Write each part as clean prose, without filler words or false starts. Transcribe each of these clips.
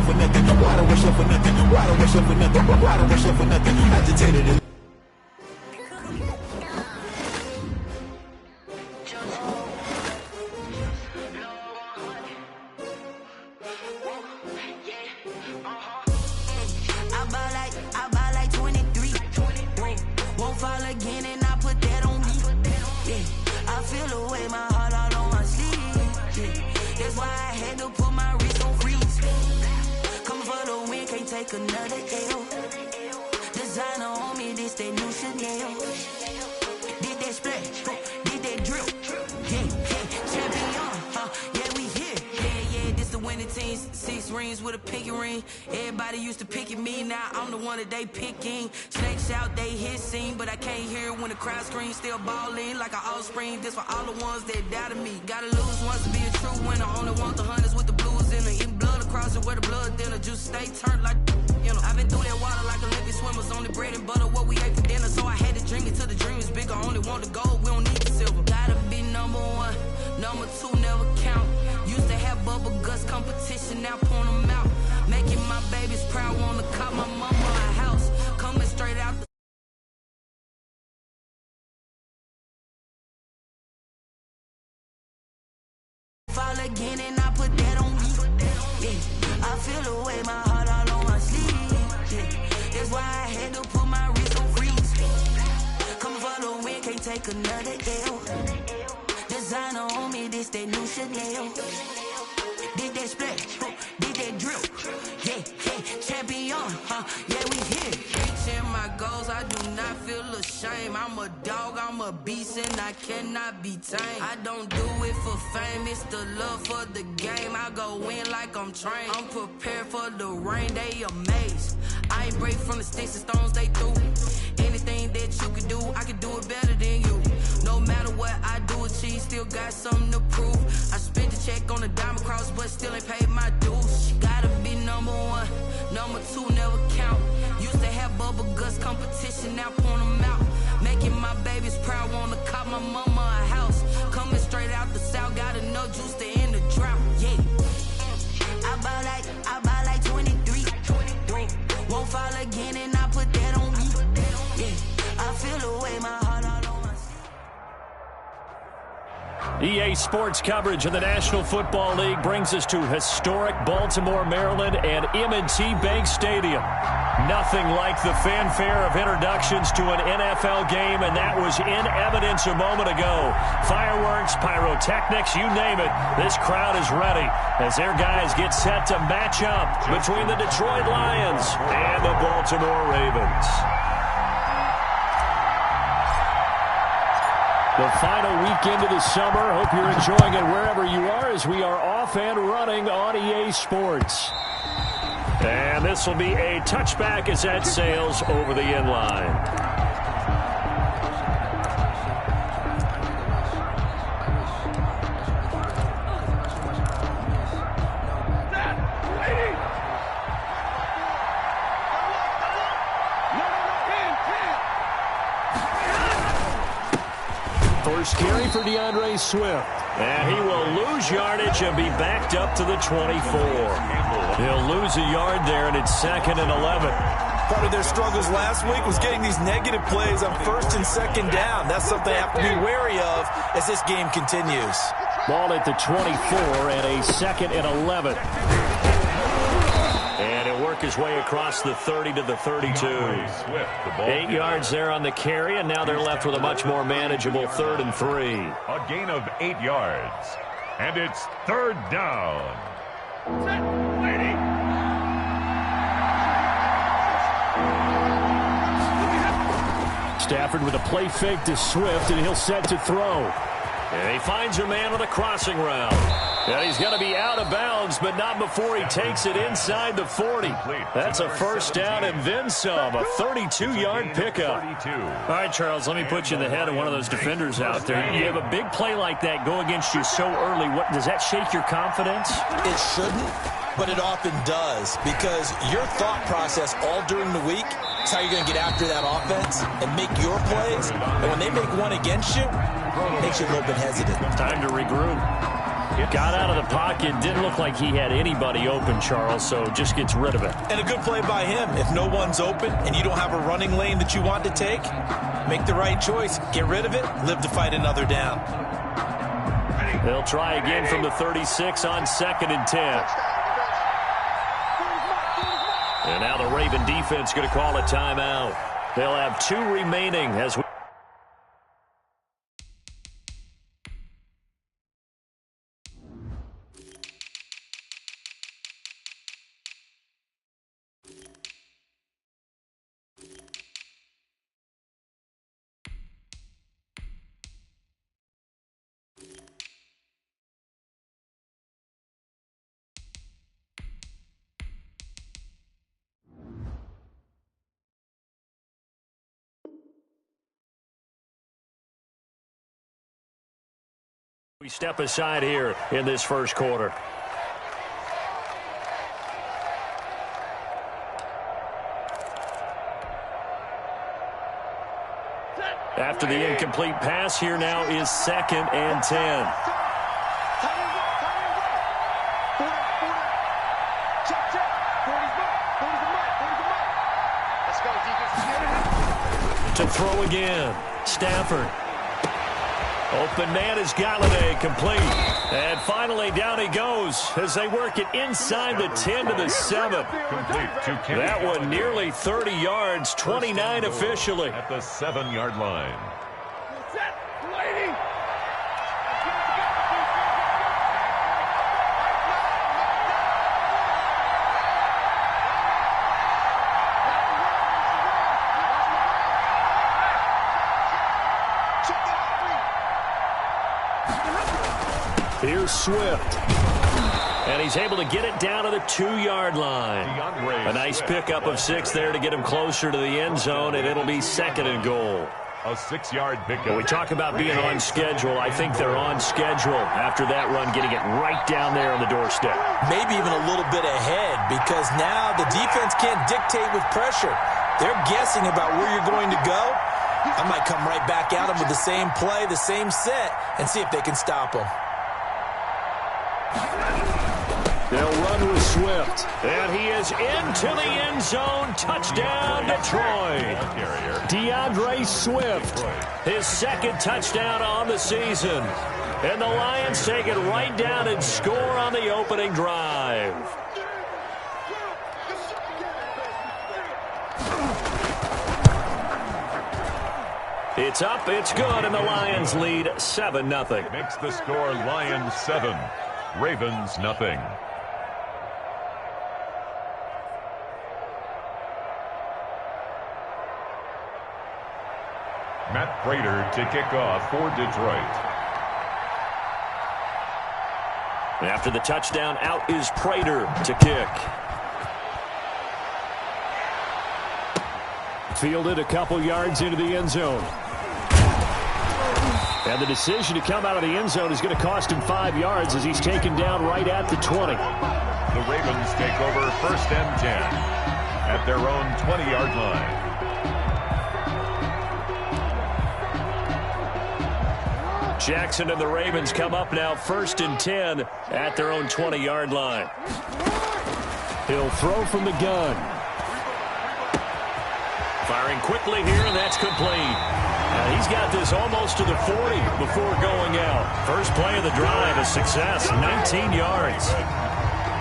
up for nothing? Why do rush up for nothing? Why do rush up for nothing? Why do rush up for nothing? Agitated and I buy like 23. Won't fall again and I put that on me. Yeah, I feel the way, my heart all on my sleeve. Yeah, that's why I had to put my wrist on freeze. Coming for the win, can't take another L. Designer on me, this that new Chanel. Did that splash, did that drip. Yeah, champion, yeah, we here. Yeah, this the winning team. 6 rings with a pinky ring. Everybody used to pick at me, now I'm the one that they picking. Snakes out, they hit scene, but I can't hear it when the crowd screams. Still balling like an offspring. This for all the ones that doubted me. Gotta lose once to be a true winner. Only want the hunters with the blues in it. Eating blood across it where the blood dinner. Juice stay turned like, you know. I've been through that water like Olympic swimmers. Only bread and butter, what we ate for dinner. So I had to drink it till the dream is bigger. Only want the gold, we don't need the silver. Gotta be number 1, number 2 never count. Used to have bubble guts competition, now point them out. Making my babies proud, wanna call my mama a house. Coming straight out the fall again and I put that on me. Yeah, I feel the way, my heart all on my sleeve. Yeah, that's why I had to put my wrist on freeze. Coming for the win, can't take another L. Designer on me, this that new Chanel. Did that splash, did that drip. Yeah, champion, yeah, we here. Reaching my goals, I do not feel ashamed. I'm a dog, I'm a beast, and I cannot be tamed. I don't do it for fame, it's the love for the game. I go in like I'm trained. I'm prepared for the rain, they amazed. I ain't break from the sticks and stones they threw. Anything that you could do, I could do it better than you. No matter what I do, achieve, still got something to prove. I spent the check on the diamond cross, but still ain't paid my dues. Gotta be number 1, number 2 never count. Used to have bubble guts competition, now point them out. Making my babies proud, wanna call my mama a house. Coming straight out the south, got enough juice to end the drought. Yeah, I buy like 23. Won't fall again and I put that on me. Yeah, I feel the way, my heart all on my sleeve. EA Sports coverage of the National Football League brings us to historic Baltimore, Maryland, and M&T Bank Stadium. Nothing like the fanfare of introductions to an NFL game, and that was in evidence a moment ago. Fireworks, pyrotechnics, you name it. This crowd is ready as their guys get set to match up between the Detroit Lions and the Baltimore Ravens. The final weekend of the summer. Hope you're enjoying it wherever you are as we are off and running on EA Sports. And this will be a touchback as that sails over the end line. First carry for DeAndre Swift. And he will lose yardage and be backed up to the 24. He'll lose a yard there, and it's 2nd and 11. Part of their struggles last week was getting these negative plays on 1st and 2nd down. That's something they have to be wary of as this game continues. Ball at the 24 and a 2nd and 11. And he'll work his way across the 30 to the 32. 8 yards there on the carry, and now they're left with a much more manageable 3rd and 3. A gain of 8 yards. And it's 3rd down. Stafford with a play fake to Swift, and he'll set to throw. And he finds a man on the crossing route. And he's going to be out of bounds, but not before he takes it inside the 40. That's a 1st down and then some, a 32-yard pickup. All right, Charles, let me put you in the head of one of those defenders out there. You have a big play like that go against you so early. What, does that shake your confidence? It shouldn't, but it often does, because your thought process all during the week is how you're going to get after that offense and make your plays. And when they make one against you, it makes you a little bit hesitant. Time to regroup. Got out of the pocket. Didn't look like he had anybody open, Charles, so just gets rid of it. And a good play by him. If no one's open and you don't have a running lane that you want to take, make the right choice. Get rid of it. Live to fight another down. They'll try again from the 36 on 2nd and 10. And now the Raven defense going to call a timeout. They'll have 2 remaining as we... We step aside here in this first quarter. After the incomplete pass, here now is 2nd and 10. To throw again, Stafford. Open man is Galladay, complete. And finally down he goes as they work it inside the 10 to the 7. That one nearly 30 yards, 29 officially. At the 7-yard line. Here's Swift. And he's able to get it down to the 2-yard line. A nice pickup of 6 there to get him closer to the end zone, and it'll be 2nd and goal. A 6-yard pickup. When we talk about being on schedule, I think they're on schedule after that run, getting it right down there on the doorstep. Maybe even a little bit ahead, because now the defense can't dictate with pressure. They're guessing about where you're going to go. I might come right back at them with the same play, the same set, and see if they can stop them. They'll run with Swift. And he is into the end zone. Touchdown, Detroit. DeAndre Swift, his 2nd touchdown on the season. And the Lions take it right down and score on the opening drive. It's up, it's good, and the Lions lead 7-0. Makes the score Lions 7, Ravens nothing. Matt Prater to kick off for Detroit. After the touchdown, out is Prater to kick. Fielded a couple yards into the end zone. And the decision to come out of the end zone is going to cost him 5 yards as he's taken down right at the 20. The Ravens take over 1st and 10 at their own 20-yard line. Jackson and the Ravens come up now 1st and 10 at their own 20-yard line. He'll throw from the gun. Firing quickly here, and that's complete. He's got this almost to the 40 before going out. First play of the drive, a success, 19 yards.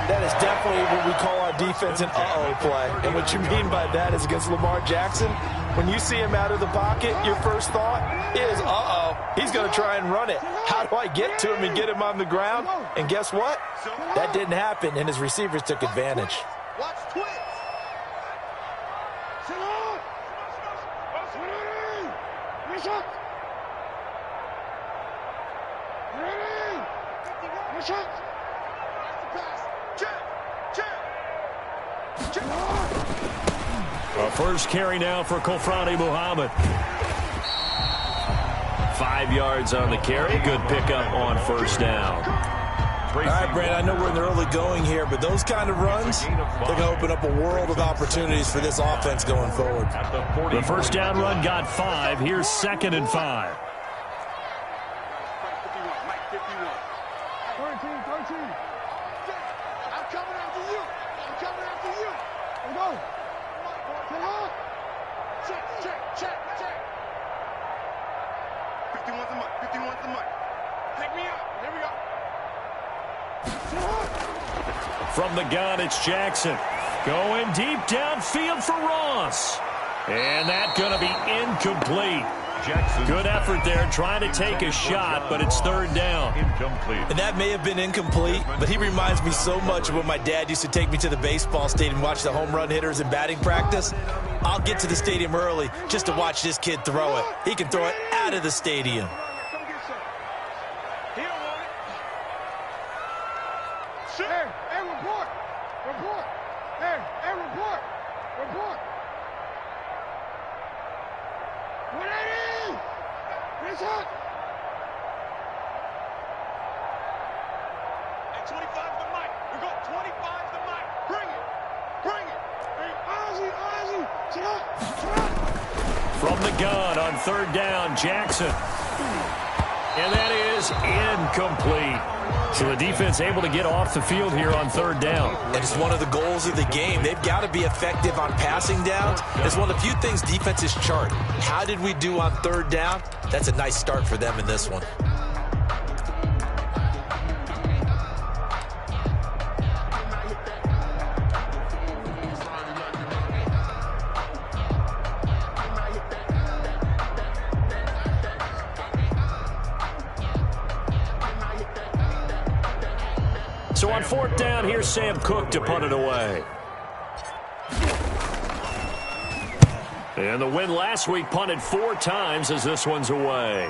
That is definitely what we call our defense an uh-oh play. And what you mean by that is against Lamar Jackson, when you see him out of the pocket, your first thought is, uh-oh, he's going to try and run it. How do I get to him and get him on the ground? And guess what? That didn't happen, and his receivers took advantage. Watch twins. A first carry now for Kofrani Muhammad. 5 yards on the carry. Good pickup on 1st down. All right, Brand, I know we're in the early going here, but those kind of runs, they're going to open up a world of opportunities for this offense going forward. The 1st down run got 5. Here's 2nd and 5. From the gun, it's Jackson. Going deep downfield for Ross. And that's going to be incomplete. Jackson. Good effort there, trying to take a shot, but it's third down. Incomplete. And that may have been incomplete, but he reminds me so much of when my dad used to take me to the baseball stadium and watch the home run hitters in batting practice. I'll get to the stadium early just to watch this kid throw it. He can throw it out of the stadium. Hey, report! Report! Hey, report! Report! What it is? What's up? Hey, 25 the mic. We got 25 the mic. Bring it. Bring it. Hey, Ozzy, sit up. From the gun on third down, Jackson. And that is incomplete. So the defense able to get off the field here on third down. And it's one of the goals of the game. They've got to be effective on passing downs. It's one of the few things defenses chart. How did we do on third down? That's a nice start for them in this one. So on fourth down, here's Sam Cook to punt it away. And the win last week punted 4 times as this one's away.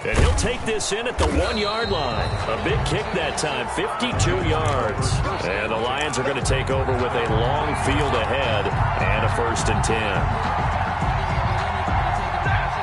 And he'll take this in at the 1-yard line. A big kick that time, 52 yards. And the Lions are going to take over with a long field ahead and a 1st and 10.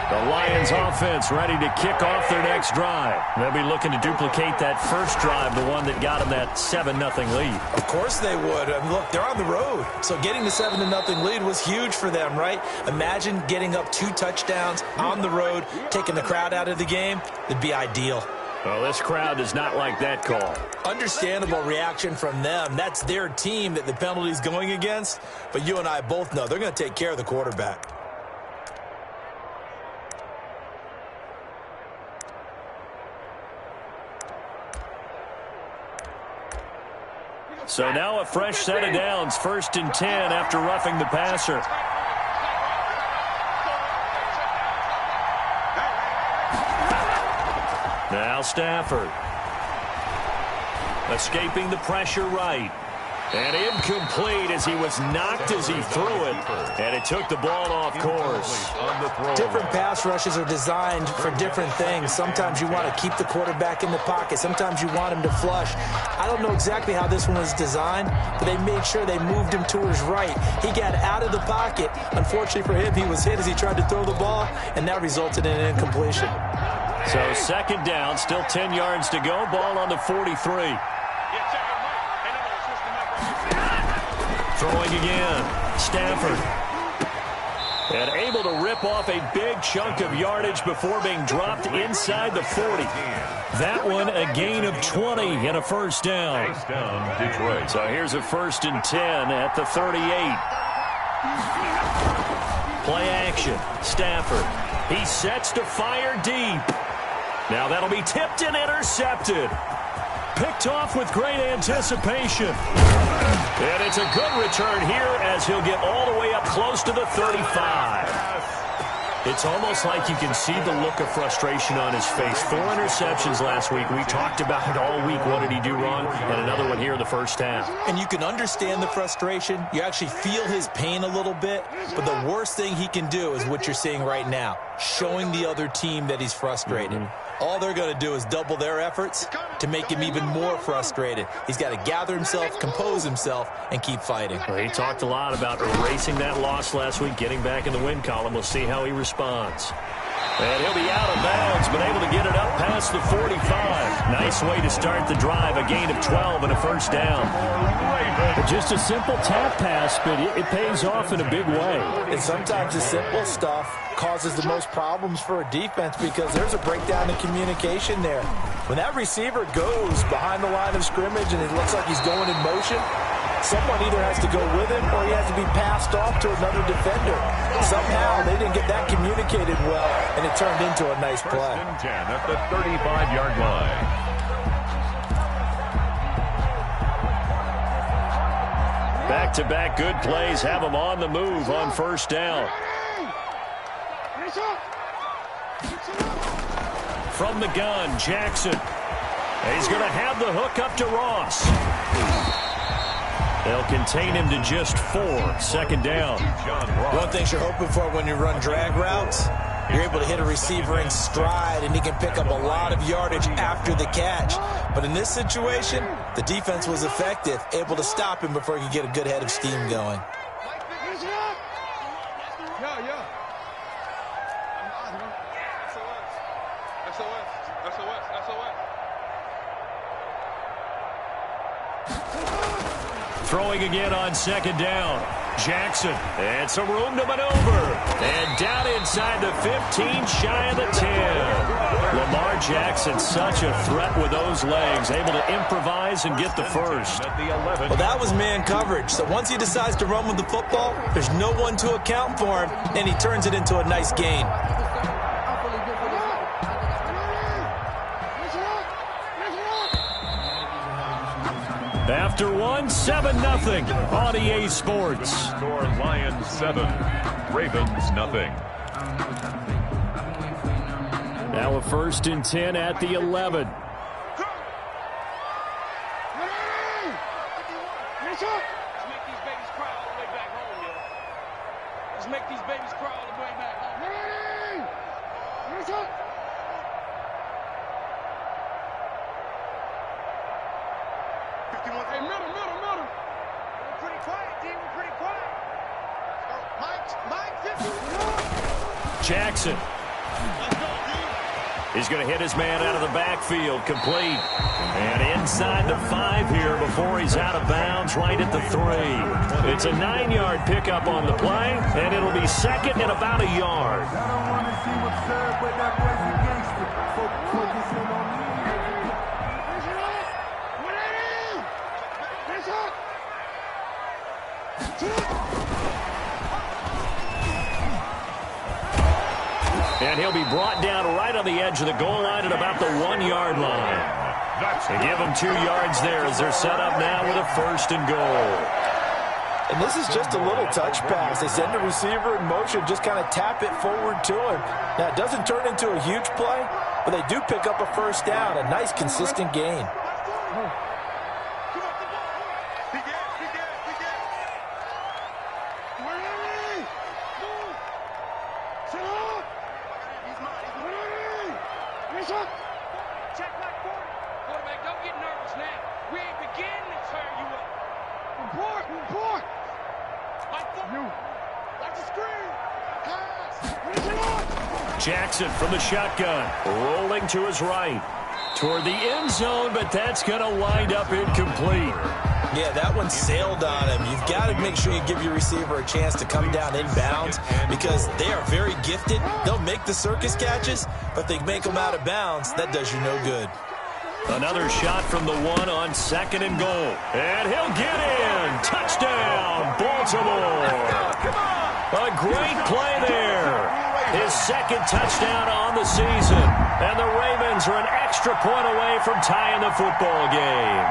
The Lions offense ready to kick off their next drive. They'll be looking to duplicate that first drive, the one that got them that 7-0 lead. Of course they would. I mean, look, they're on the road. So getting the 7-0 lead was huge for them, right? Imagine getting up 2 touchdowns on the road, taking the crowd out of the game. It'd be ideal. Well, this crowd does not like that call. Understandable reaction from them. That's their team that the penalty's going against. But you and I both know they're going to take care of the quarterback. So now a fresh set of downs, 1st and 10 after roughing the passer. Now Stafford. Escaping the pressure right. And incomplete as he was knocked as he threw it. And it took the ball off course. Different pass rushes are designed for different things. Sometimes you want to keep the quarterback in the pocket. Sometimes you want him to flush. I don't know exactly how this one was designed, but they made sure they moved him to his right. He got out of the pocket. Unfortunately for him, he was hit as he tried to throw the ball, and that resulted in an incompletion. So 2nd down, still 10 yards to go. Ball on the 43. Throwing again, Stafford. And able to rip off a big chunk of yardage before being dropped inside the 40. That one a gain of 20 and a 1st down. Detroit. So here's a 1st and 10 at the 38. Play action, Stafford. He sets to fire deep. Now that'll be tipped and intercepted. Picked off with great anticipation. And it's a good return here as he'll get all the way up close to the 35. It's almost like you can see the look of frustration on his face. 4 interceptions last week. We talked about it all week. What did he do wrong? And another one here in the first half. And you can understand the frustration. You actually feel his pain a little bit. But the worst thing he can do is what you're seeing right now, showing the other team that he's frustrated. All they're going to do is double their efforts to make him even more frustrated. He's got to gather himself, compose himself, and keep fighting. Well, he talked a lot about erasing that loss last week, getting back in the win column. We'll see how he responds. And he'll be out of bounds, but able to get it up past the 45. Nice way to start the drive, a gain of 12 and a 1st down. Just a simple tap pass, but it pays off in a big way. And sometimes the simple stuff causes the most problems for a defense because there's a breakdown in communication there. When that receiver goes behind the line of scrimmage and it looks like he's going in motion, someone either has to go with him or he has to be passed off to another defender. Somehow they didn't get that communicated well, and it turned into a nice play. 1st and 10 at the 35-yard line. Back-to-back good plays have him on the move on first down. From the gun, Jackson. He's going to have the hook up to Ross. They'll contain him to just 4. Second down. One thing you're hoping for when you run drag routes, you're able to hit a receiver in stride, and he can pick up a lot of yardage after the catch. But in this situation, the defense was effective, able to stop him before he could get a good head of steam going. Throwing again on second down. Jackson, and some room to maneuver. And down inside the 15, shy of the 10. Lamar Jackson, such a threat with those legs, able to improvise and get the first. Well, that was man coverage. So once he decides to run with the football, there's no one to account for him, and he turns it into a nice gain. After one, 7-0 on EA Sports. Score Lions 7, Ravens nothing. Now a 1st and 10 at the 11. Let's make these babies cry all the way back home. Hey, middle. We're pretty quiet, D. We're pretty quiet. Mike, 50. Jackson. Let's go, D. He's going to hit his man out of the backfield, complete. And inside the 5 here before he's out of bounds, right at the 3. It's a 9-yard pickup on the play, and it'll be second and about a yard. I don't want to see what's served, but that boy's a gangster. Focusing on me. And he'll be brought down right on the edge of the goal line at about the 1-yard line. They give him 2 yards there as they're set up now with a 1st and goal. And this is just a little touch pass. They send the receiver in motion, just kind of tap it forward to him. Now, it doesn't turn into a huge play, but they do pick up a 1st down, a nice, consistent gain. Check like 40. Quarterback, don't get nervous now. We ain't beginning to turn you up. Report. Like you. Like the screen. Pass. Jackson from the shotgun, rolling to his right. Toward the end zone, but that's going to wind up incomplete. Yeah, that one sailed on him. You've got to make sure you give your receiver a chance to come down inbounds because they are very gifted. They'll make the circus catches, but they make them out of bounds. That does you no good. Another shot from the 1 on 2nd and goal. And he'll get in. Touchdown, Baltimore. A great play there. His 2nd touchdown on the season. And the Ravens are an extra point away from tying the football game.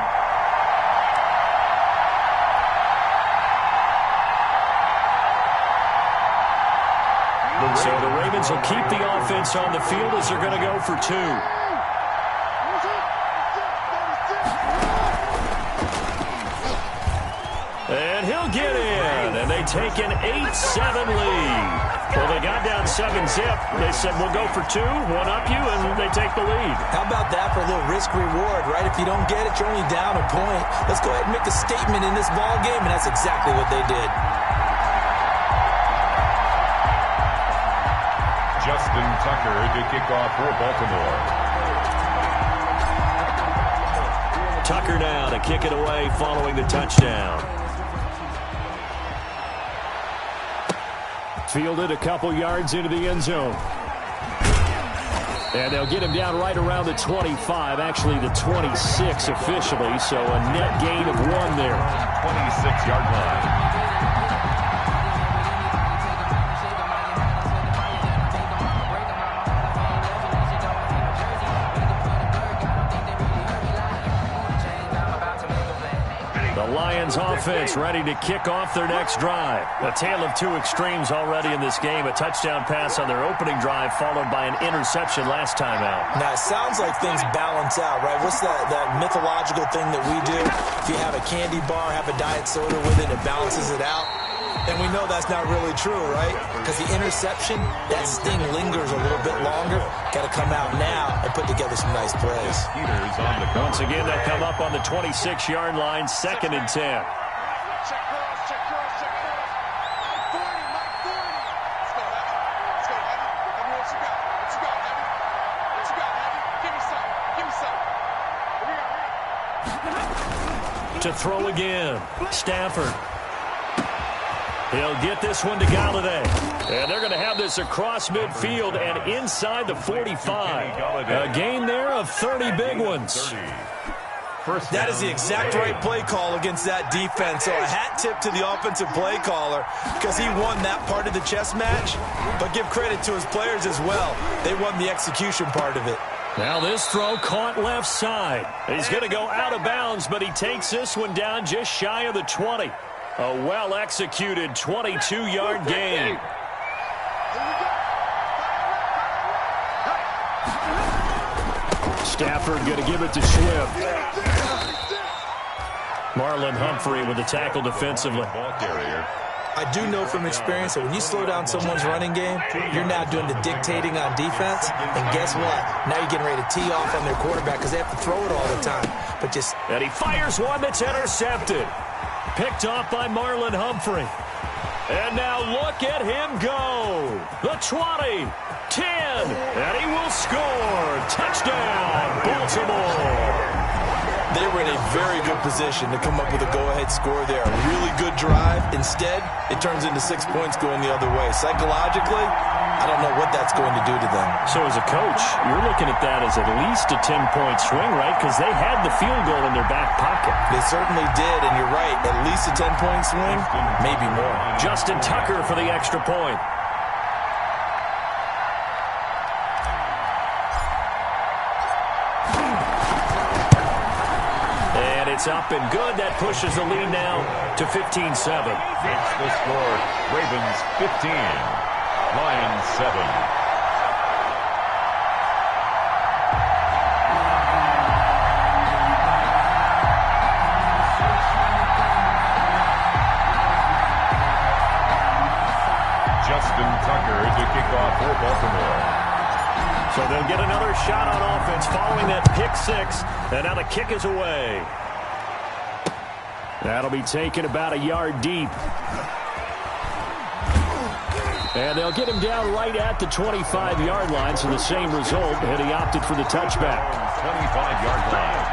So the Ravens will keep the offense on the field as they're going to go for 2. And he'll get in, and they take an 8-7 lead. Well, they got down 7-zip. They said, we'll go for 2, one up you, and they take the lead. How about that for a little risk-reward, right? If you don't get it, you're only down a point. Let's go ahead and make a statement in this ball game, and that's exactly what they did. Justin Tucker to kick off for Baltimore. Tucker now to kick it away following the touchdown. Fielded a couple yards into the end zone. And they'll get him down right around the 25, actually the 26 officially, so a net gain of 1 there. 26-yard line. The Lions offense ready to kick off their next drive. A tale of two extremes already in this game. A touchdown pass on their opening drive followed by an interception last time out. Now, it sounds like things balance out, right? What's that mythological thing that we do? If you have a candy bar, have a diet soda with it, it balances it out. And we know that's not really true, right? Because the interception, that sting lingers a little bit longer. Got to come out now and put together some nice plays. Once again, they'll come up on the 26-yard line, 2nd and 10. Check cross, check cross, check cross. 40, Mike 40. Let's go, Heavy. Let's go, Heavy. Heavy, what you got? What you got, Heavy? What you got, Heavy? Give me some. Give me some. Here we go. To throw again, Stafford. He'll get this one to Galladay. And they're going to have this across midfield and inside the 45. A gain there of 30 big ones. That is the exact right play call against that defense. So a hat tip to the offensive play caller because he won that part of the chess match. But give credit to his players as well. They won the execution part of it. Now this throw caught left side. He's going to go out of bounds, but he takes this one down just shy of the 20. A well-executed 22-yard gain. Stafford going to give it to Swift. Marlon Humphrey with the tackle defensively. I do know from experience that when you slow down someone's running game, you're now doing the dictating on defense. And guess what? Now you're getting ready to tee off on their quarterback because they have to throw it all the time. And he fires one that's intercepted. Picked off by Marlon Humphrey. And now look at him go. The 20, 10, and he will score. Touchdown, Baltimore. They were in a very good position to come up with a go-ahead score there. A really good drive. Instead, it turns into 6 points going the other way. Psychologically, I don't know what that's going to do to them. So as a coach, you're looking at that as at least a 10-point swing, right? Because they had the field goal in their back pocket. They certainly did, and you're right. At least a 10-point swing, maybe more. Justin Tucker for the extra point. It's up and good. That pushes the lead now to 15-7. It's the score. Ravens 15, Lions 7. Justin Tucker to kick off for Baltimore. So they'll get another shot on offense following that pick six. And now the kick is away. That'll be taken about a yard deep. And they'll get him down right at the 25-yard line, so the same result, and he opted for the touchback. 25-yard line.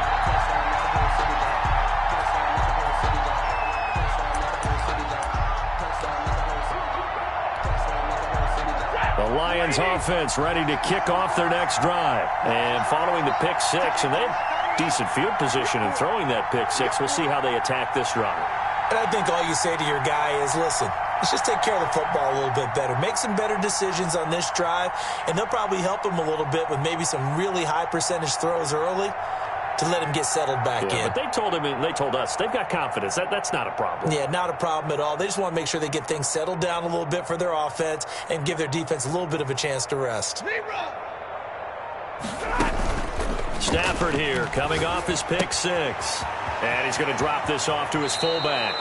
The Lions offense ready to kick off their next drive. And following the pick six, and they have decent field position in throwing that pick six. We'll see how they attack this drive. And I think all you say to your guy is, listen, let's just take care of the football a little bit better. Make some better decisions on this drive, and they'll probably help him a little bit with maybe some really high percentage throws early to let him get settled back in. But they told him, they told us, they've got confidence. That's not a problem. Yeah, not a problem at all. They just want to make sure they get things settled down a little bit for their offense and give their defense a little bit of a chance to rest. Stafford here coming off his pick six. And he's going to drop this off to his fullback.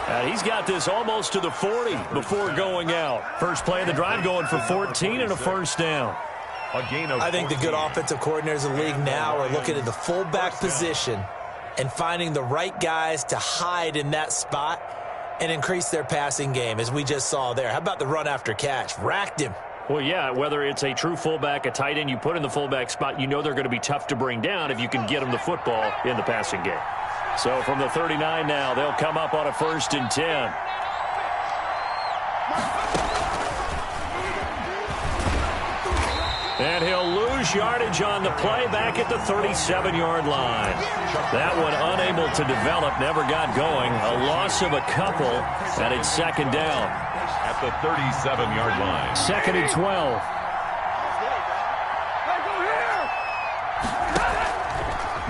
And he's got this almost to the 40 before going out. First play of the drive going for 14 and a first down. A gain of I think the good offensive coordinators in the league now are looking at the fullback position and finding the right guys to hide in that spot and increase their passing game, as we just saw there. How about the run after catch? Racked him. Well, yeah, whether it's a true fullback, a tight end you put in the fullback spot, you know they're going to be tough to bring down if you can get them the football in the passing game. So from the 39 now, they'll come up on a 1st and 10. And he'll lose yardage on the play back at the 37-yard line. That one unable to develop, never got going. A loss of a couple, and it's 2nd down. At the 37-yard line. 2nd and 12.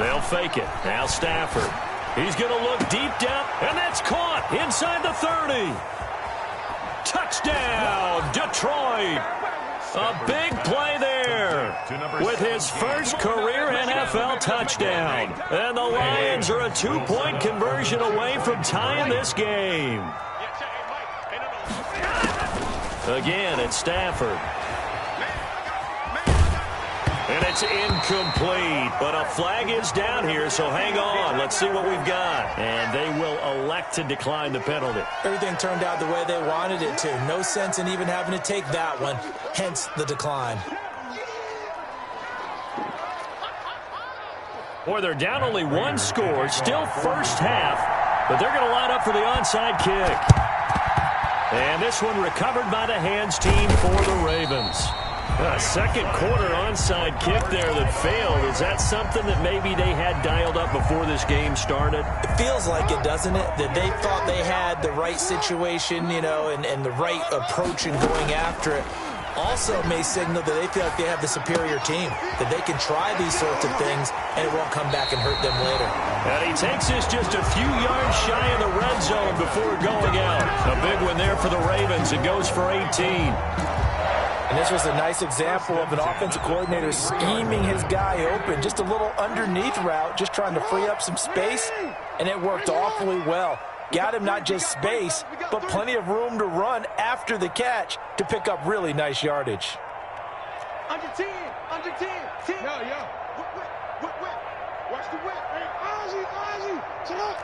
They'll fake it. Now Stafford. He's going to look deep down, and that's caught inside the 30. Touchdown, Detroit. A big play there with his first career NFL touchdown. And the Lions are a 2-point conversion away from tying this game. Again, it's Stafford. And it's incomplete, but a flag is down here, so hang on. Let's see what we've got. And they will elect to decline the penalty. Everything turned out the way they wanted it to. No sense in even having to take that one, hence the decline. Boy, they're down only one score, still first half, but they're going to line up for the onside kick. And this one recovered by the hands team for the Ravens. A second quarter onside kick there that failed. Is that something that maybe they had dialed up before this game started? It feels like it, doesn't it? That they thought they had the right situation, you know, and the right approach in going after it. Also may signal that they feel like they have the superior team, that they can try these sorts of things and it won't come back and hurt them later. And he takes this just a few yards shy of the red zone before going out. A big one there for the Ravens. It goes for 18. And this was a nice example of an offensive coordinator scheming his guy open. Just a little underneath route, just trying to free up some space, and it worked awfully well. Got him not just space, but plenty of room to run after the catch to pick up really nice yardage. Under 10, 10. Yo. Whip. Watch the whip. Hey, Ozzy, chill out.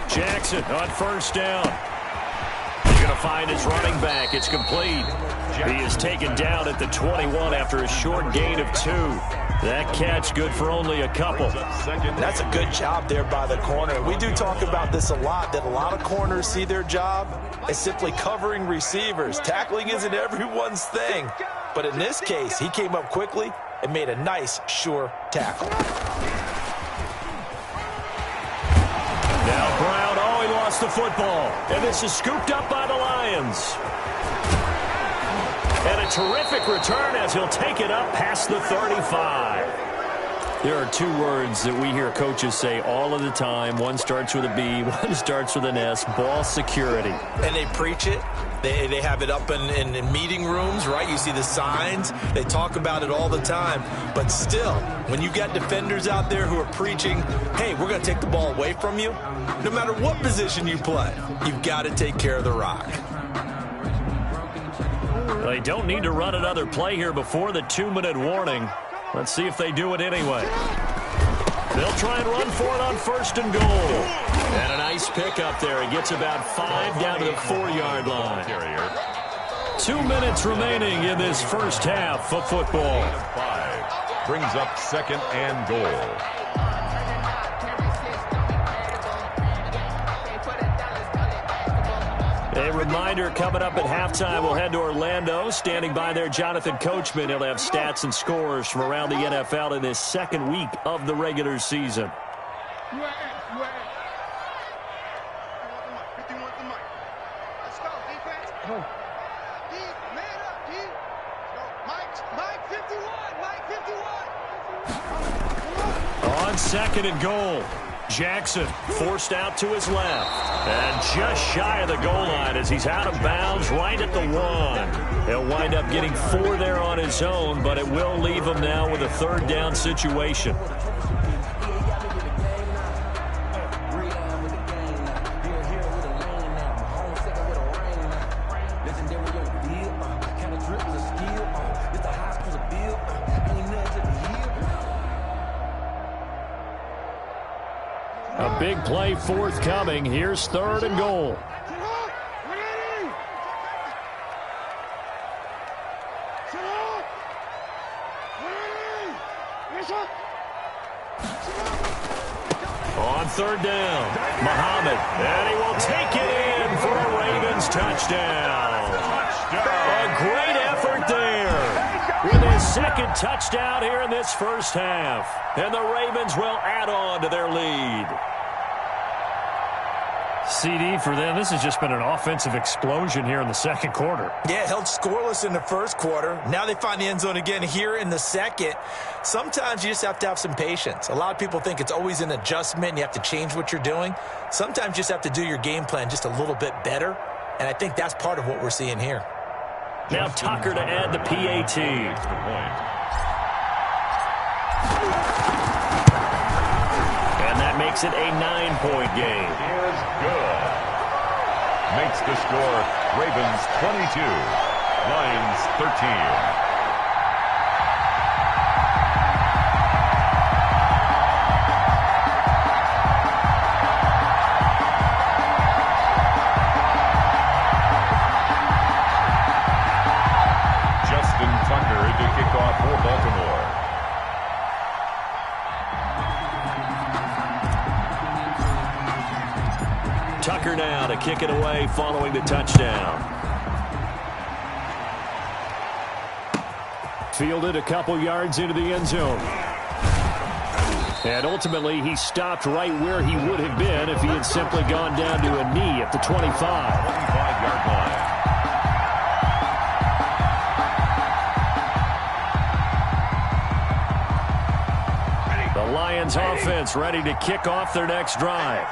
Jackson on first down. He's going to find his running back. It's complete. He is taken down at the 21 after a short gain of 2. That catch good for only a couple. That's a good job there by the corner. We do talk about this a lot, that a lot of corners see their job as simply covering receivers. Tackling isn't everyone's thing. But in this case, he came up quickly and made a nice, sure tackle. Now Brown, he lost the football. And this is scooped up by the Lions. And a terrific return as he'll take it up past the 35. There are 2 words that we hear coaches say all of the time. One starts with a B, one starts with an S, ball security. And they preach it. They have it up in meeting rooms, right? You see the signs. They talk about it all the time. But still, when you got defenders out there who are preaching, hey, we're going to take the ball away from you, no matter what position you play, you've got to take care of the rock. They don't need to run another play here before the 2-minute warning. Let's see if they do it anyway. They'll try and run for it on first and goal. And a nice pick up there. He gets about 5 down to the 4-yard line. 2 minutes remaining in this first half of football. 5 brings up second and goal. A reminder coming up at halftime, we'll head to Orlando. Standing by there, Jonathan Coachman. He'll have stats and scores from around the NFL in this second week of the regular season. You at. 51 the mic. Let's go, defense. D, man up, D. Mike 51. On second and goal, Jackson forced out to his left. And just shy of the goal line as he's out of bounds right at the 1. He'll wind up getting 4 there on his own, but it will leave him now with a 3rd down situation. A big play forthcoming. Here's 3rd and goal. On 3rd down, Muhammad, and he will take it in for a Ravens touchdown. A great effort there with his 2nd touchdown here in this first half. And the Ravens will add on to their lead. CD for them. This has just been an offensive explosion here in the second quarter. Yeah, held scoreless in the first quarter. Now they find the end zone again here in the second. Sometimes you just have to have some patience. A lot of people think it's always an adjustment. You have to change what you're doing. Sometimes you just have to do your game plan just a little bit better. And I think that's part of what we're seeing here. Now Tucker to add the PAT. And that makes it a 9-point game. Is good. Makes the score Ravens 22, Lions 13. For Baltimore. Tucker now to kick it away following the touchdown. Fielded a couple yards into the end zone. And ultimately, he stopped right where he would have been if he had simply gone down to a knee at the 25. 25-yard line. Lions offense ready to kick off their next drive.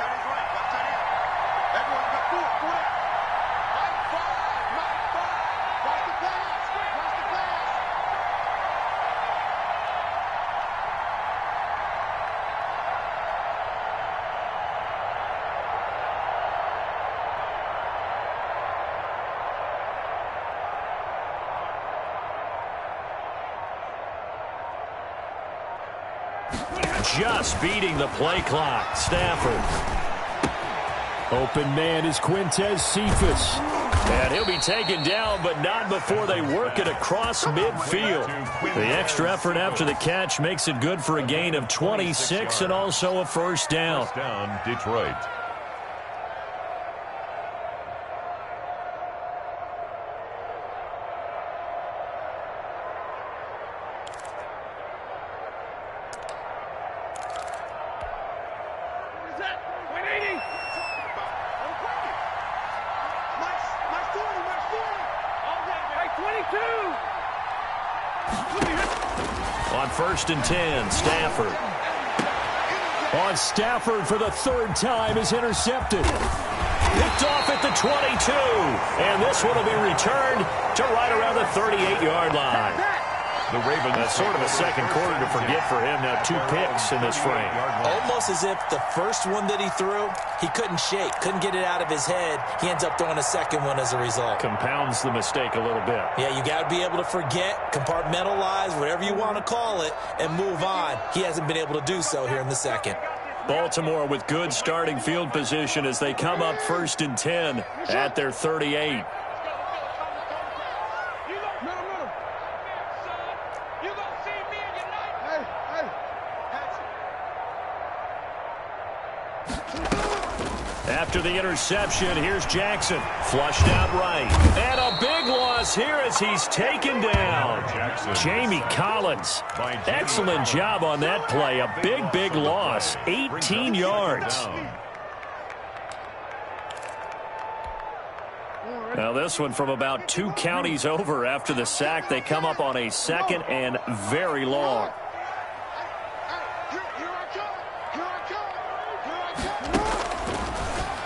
Just beating the play clock. Stafford. Open man is Quintez Cephas. And he'll be taken down, but not before they work it across midfield. The extra effort after the catch makes it good for a gain of 26 and also a first down. First down, Detroit. On 1st and 10, Stafford. On Stafford for the third time is intercepted. Picked off at the 22. And this one will be returned to right around the 38-yard line. The Ravens. That's sort of a second quarter to forget for him. Now 2 picks in this frame. Almost as if the first one that he threw, he couldn't shake, couldn't get it out of his head. He ends up throwing a second one as a result. Compounds the mistake a little bit. Yeah, you got to be able to forget, compartmentalize, whatever you want to call it, and move on. He hasn't been able to do so here in the second. Baltimore with good starting field position as they come up 1st and 10 at their 38. After the interception, here's Jackson. Flushed out right. And a big loss here as he's taken down. Jamie Collins. Excellent job on that play. A big, big loss. 18 yards. Now this one from about 2 counties over after the sack. They come up on a 2nd and very long.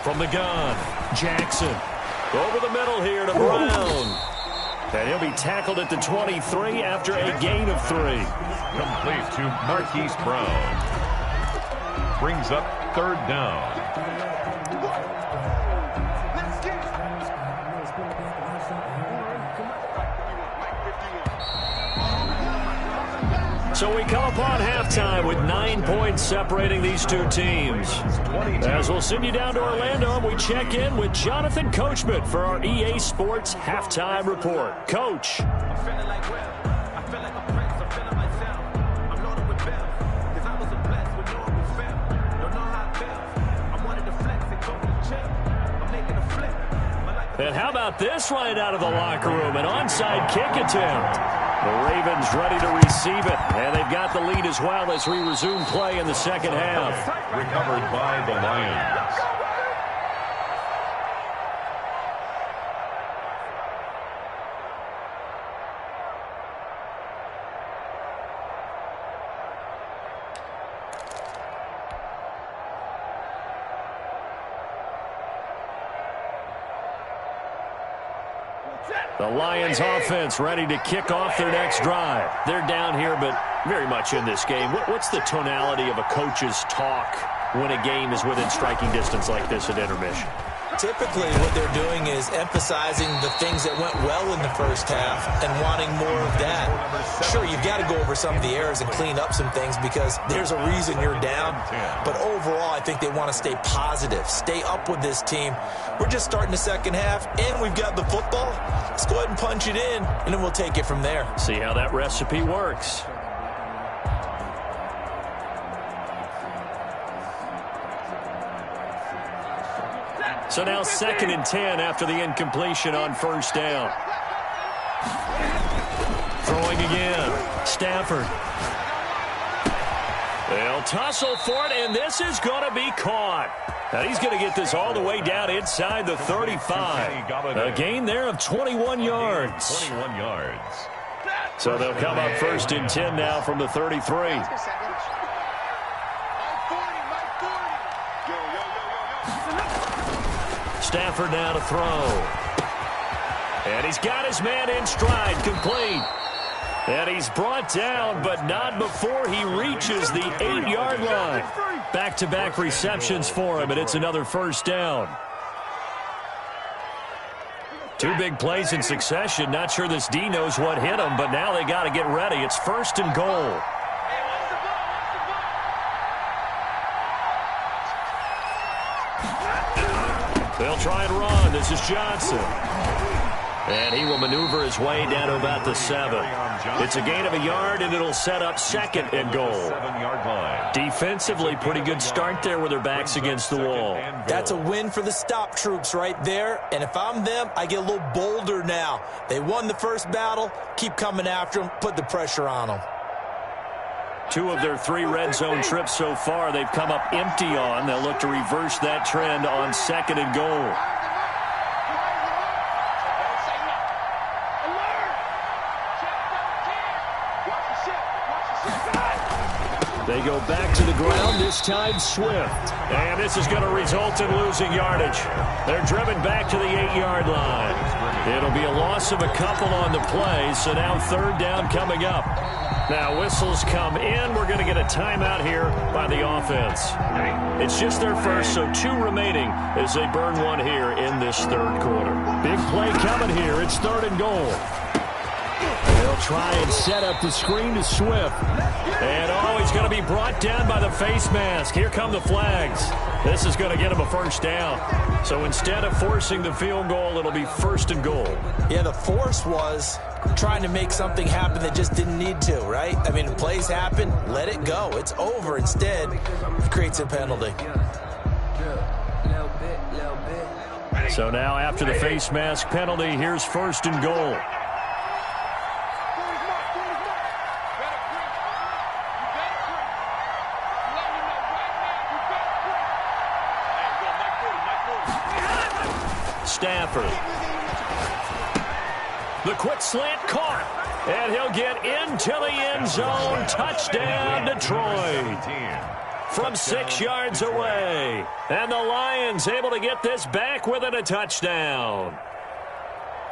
From the gun, Jackson. Over the middle here to Brown. And he'll be tackled at the 23 after a gain of 3. Complete to Marquise Brown. Brings up 3rd down. So we come upon halftime with 9 points separating these two teams. As we'll send you down to Orlando, and we check in with Jonathan Coachman for our EA Sports Halftime Report. Coach. And how about this right out of the locker room? An onside kick attempt. The Ravens ready to receive it, and they've got the lead as well as we resume play in the second half. Recovered by the Lions. The Lions offense ready to kick off their next drive. They're down here, but very much in this game. What's the tonality of a coach's talk when a game is within striking distance like this at intermission? Typically, what they're doing is emphasizing the things that went well in the first half and wanting more of that. Sure, you've got to go over some of the errors and clean up some things because there's a reason you're down. But overall, I think they want to stay positive, stay up with this team. We're just starting the second half, and we've got the football. Let's go ahead and punch it in, and then we'll take it from there. See how that recipe works. So now 2nd and 10 after the incompletion on first down. Throwing again. Stafford. They'll tussle for it, and this is going to be caught. Now he's going to get this all the way down inside the 35. A gain there of 21 yards. 21 yards. So they'll come up 1st and 10 now from the 33. Stafford now to throw. And he's got his man in stride, complete. And he's brought down, but not before he reaches the 8-yard line. Back-to-back receptions for him, and it's another first down. 2 big plays in succession. Not sure this D knows what hit him, but now they got to get ready. It's 1st and goal. They'll try and run. This is Johnson. And he will maneuver his way down to about the 7. It's a gain of a yard, and it'll set up 2nd and goal. 7-yard line. Defensively, pretty good start there with their backs against the wall. That's a win for the stop troops right there. And if I'm them, I get a little bolder now. They won the first battle. Keep coming after them. Put the pressure on them. 2 of their 3 red zone trips so far they've come up empty on. They'll look to reverse that trend on 2nd and goal. They go back to the ground, this time Swift. And this is going to result in losing yardage. They're driven back to the 8-yard line. It'll be a loss of a couple on the play, so now 3rd down coming up. Now whistles come in. We're going to get a timeout here by the offense. It's just their first, so 2 remaining as they burn 1 here in this 3rd quarter. Big play coming here. It's 3rd and goal. They'll try and set up the screen to Swift. And he's going to be brought down by the face mask. Here come the flags. This is going to get him a first down. So instead of forcing the field goal, it'll be 1st and goal. Yeah, the force was trying to make something happen that just didn't need to, right? I mean, plays happen, let it go. It's over. Instead, it creates a penalty. So now after the face mask penalty, here's 1st and goal. Stafford. The quick slant caught. And he'll get into the end zone. Touchdown, Detroit. From 6 yards away. And the Lions able to get this back within a touchdown.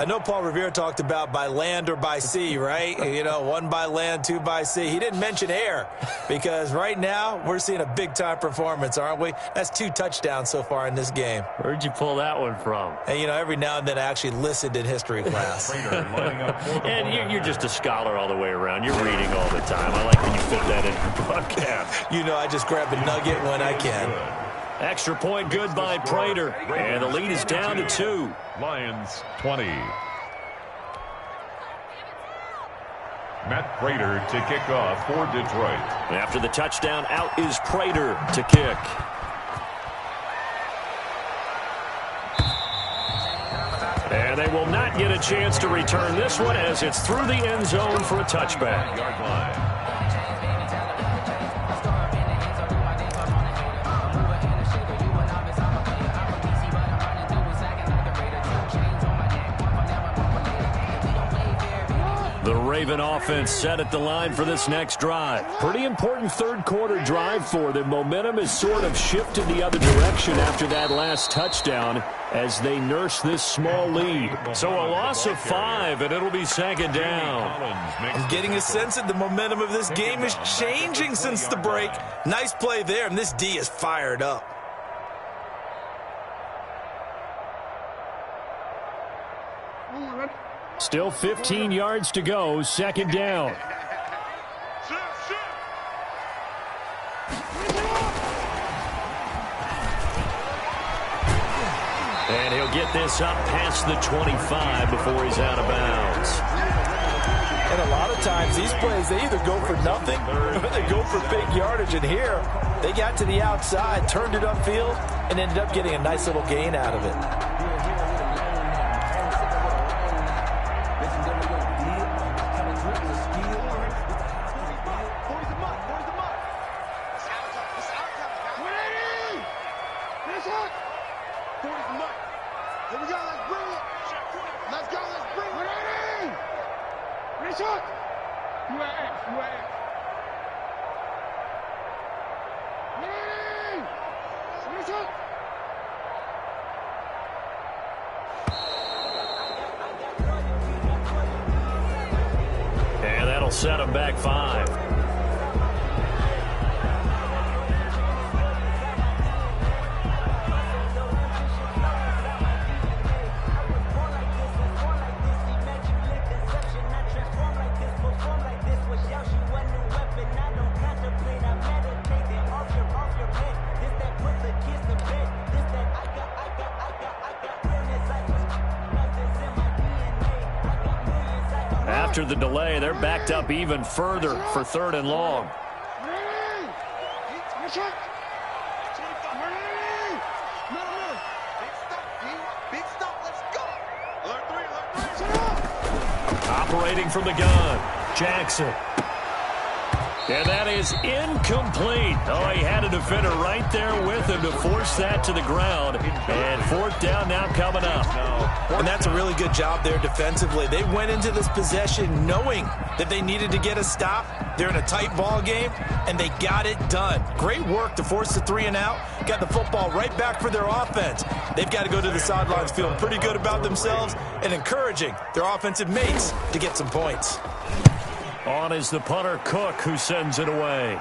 I know Paul Revere talked about by land or by sea, right? You know, 1 by land, 2 by sea. He didn't mention air because right now we're seeing a big-time performance, aren't we? That's 2 touchdowns so far in this game. Where'd you pull that one from? And, you know, every now and then I actually listened in history class. And you're just a scholar all the way around. You're reading all the time. I like when you fit that in your broadcast. You know, I just grab a nugget when I can. Extra point good by Prater. And the lead is down to 2. Lions 20. Matt Prater to kick off for Detroit. After the touchdown, out is Prater to kick. And they will not get a chance to return this one as it's through the end zone for a touchback. Yard line. The Raven offense set at the line for this next drive. Pretty important 3rd quarter drive for them. Momentum has sort of shifted the other direction after that last touchdown. as they nurse this small lead. So a loss of 5, and it'll be second down. I'm getting a sense that the momentum of this game is changing since the break. Nice play there, and this D is fired up. Still 15 yards to go, second down. And he'll get this up past the 25 before he's out of bounds. And a lot of times these plays, they either go for nothing or they go for big yardage. And here, they got to the outside, turned it upfield, and ended up getting a nice little gain out of it. And that'll set him back 5. After the delay, they're backed up even further for 3rd and long. Operating from the gun, Jackson. And that is incomplete. Oh, he had a defender right there with him to force that to the ground. And 4th down now coming up. And that's a really good job there defensively. They went into this possession knowing that they needed to get a stop. They're in a tight ball game, and they got it done. Great work to force the 3 and out. Got the football right back for their offense. They've got to go to the sidelines feeling pretty good about themselves and encouraging their offensive mates to get some points. On is the punter, Cook, who sends it away.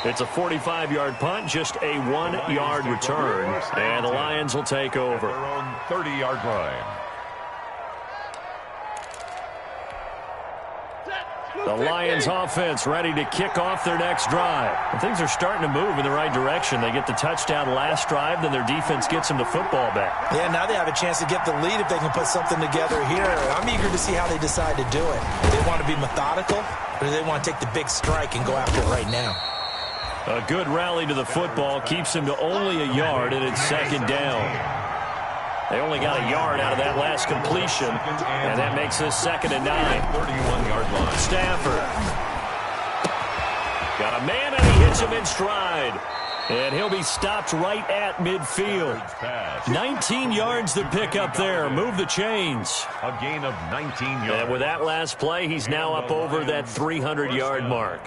It's a 45-yard punt, just a 1-yard return. And the Lions will take over. Their own 30-yard line. The Lions offense ready to kick off their next drive. And things are starting to move in the right direction. They get the touchdown last drive, then their defense gets them the football back. Yeah, now they have a chance to get the lead if they can put something together here. I'm eager to see how they decide to do it. Do they want to be methodical, or do they want to take the big strike and go after it right now? A good rally to the football keeps him to only a yard, and it's second down. They only got a yard out of that last completion, and that makes this 2nd and 9. 31-yard line. Stafford. Got a man, and he hits him in stride. And he'll be stopped right at midfield. 19 yards to pick up there. Move the chains. A gain of 19 yards. And with that last play, he's now up over that 300-yard mark.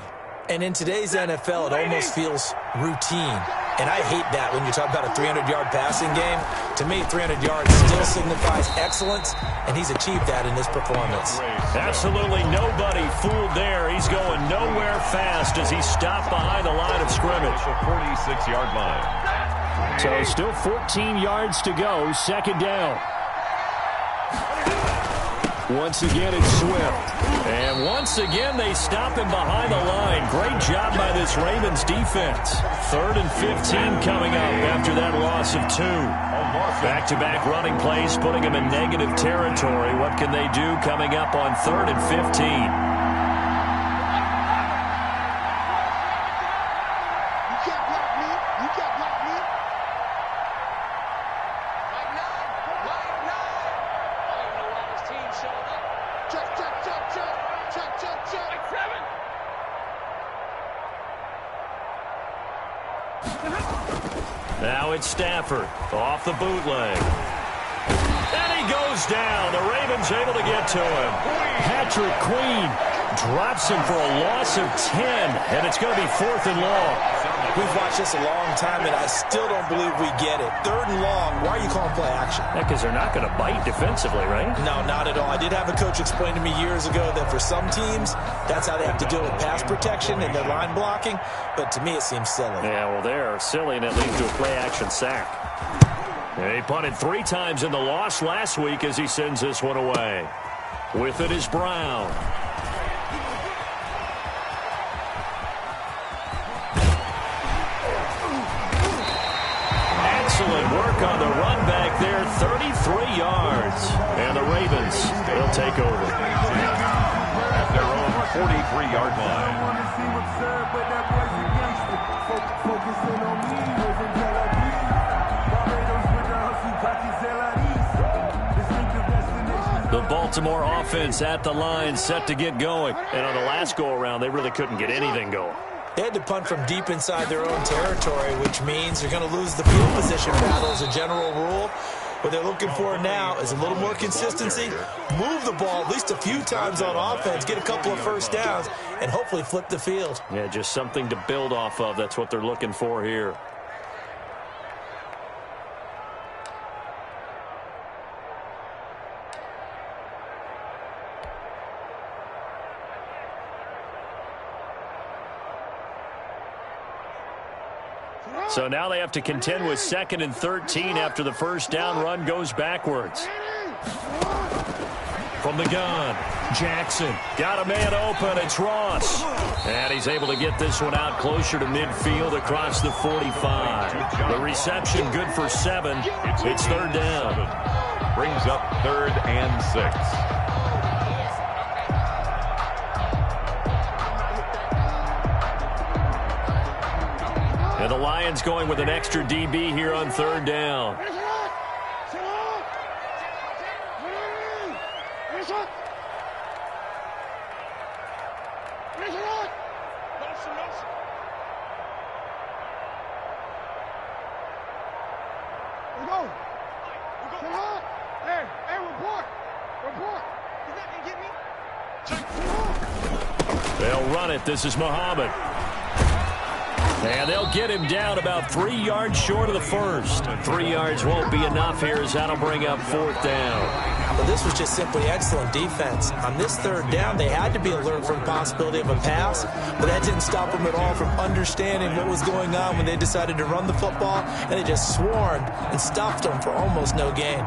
And in today's NFL, it almost feels routine. And I hate that when you talk about a 300-yard passing game. To me, 300 yards still signifies excellence, and he's achieved that in this performance. Absolutely nobody fooled there. He's going nowhere fast as he's stopped behind the line of scrimmage. The 46-yard line. So still 14 yards to go, second down. Once again, it's Swift. And once again, they stop him behind the line. Great job by this Ravens defense. 3rd and 15 coming up after that loss of 2. Back-to-back running plays, putting him in negative territory. What can they do coming up on 3rd and 15? Now it's Stafford off the bootleg. And he goes down. The Ravens able to get to him. Patrick Queen Drops him for a loss of 10, and it's going to be 4th and long. We've watched this a long time, and I still don't believe we get it. 3rd and long, why are you calling play action? Yeah, because they're not going to bite defensively, right? No, not at all. I did have a coach explain to me years ago that for some teams, that's how they have to deal with pass protection and their line blocking, but to me it seems silly. Yeah, well, they're silly, and it leads to a play action sack. And he punted 3 times in the loss last week as he sends this one away. With it is Brown. Excellent work on the run back there, 33 yards. And the Ravens, they'll take over. At their own 43-yard line. The Baltimore offense at the line, set to get going. And on the last go-around, they really couldn't get anything going. They had to punt from deep inside their own territory, which means they're going to lose the field position battle as a general rule. What they're looking for now is a little more consistency, move the ball at least a few times on offense, get a couple of first downs, and hopefully flip the field. Yeah, just something to build off of. That's what they're looking for here. So now they have to contend with 2nd and 13 after the first down run goes backwards. From the gun, Jackson got a man open. It's Ross. And he's able to get this one out closer to midfield across the 45. The reception good for 7. It's 3rd down. Brings up 3rd and 6. And the Lions going with an extra DB here on 3rd down. They'll run it. This is Muhammad. And they'll get him down about 3 yards short of the first. 3 yards won't be enough here as that'll bring up 4th down. But this was just simply excellent defense. On this 3rd down, they had to be alert for the possibility of a pass, but that didn't stop them at all from understanding what was going on when they decided to run the football, and they just swarmed and stuffed them for almost no gain.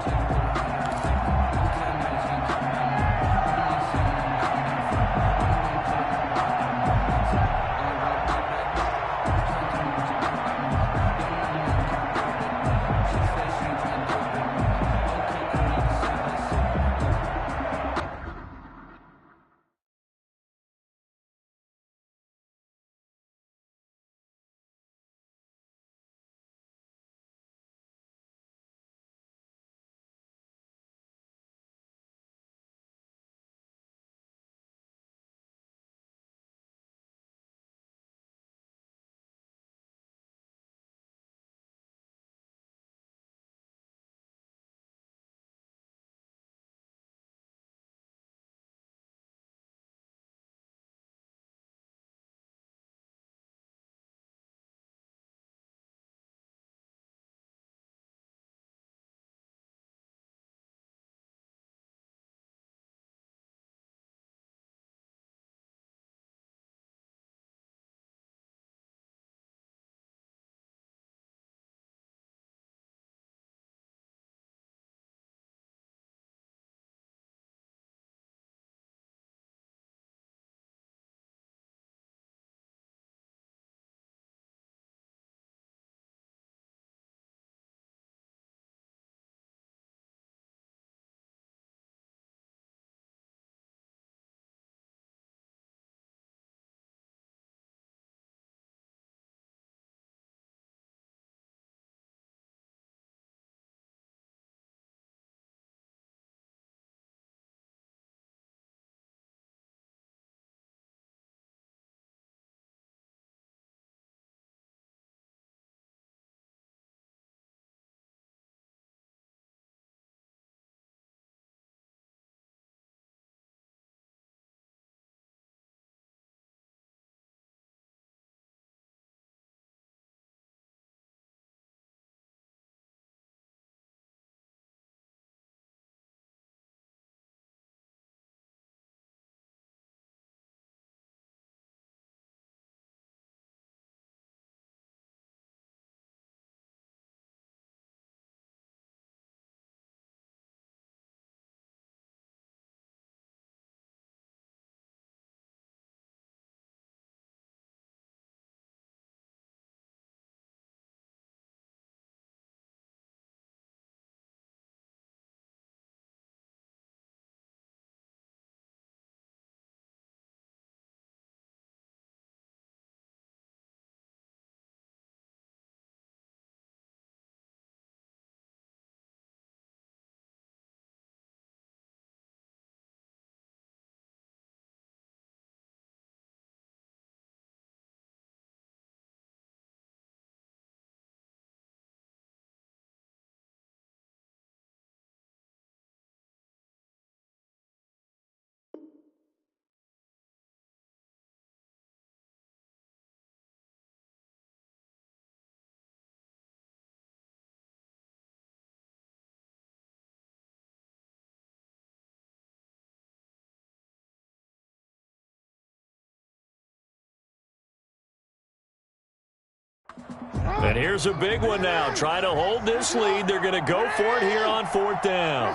And here's a big one now. Trying to hold this lead. They're going to go for it here on 4th down.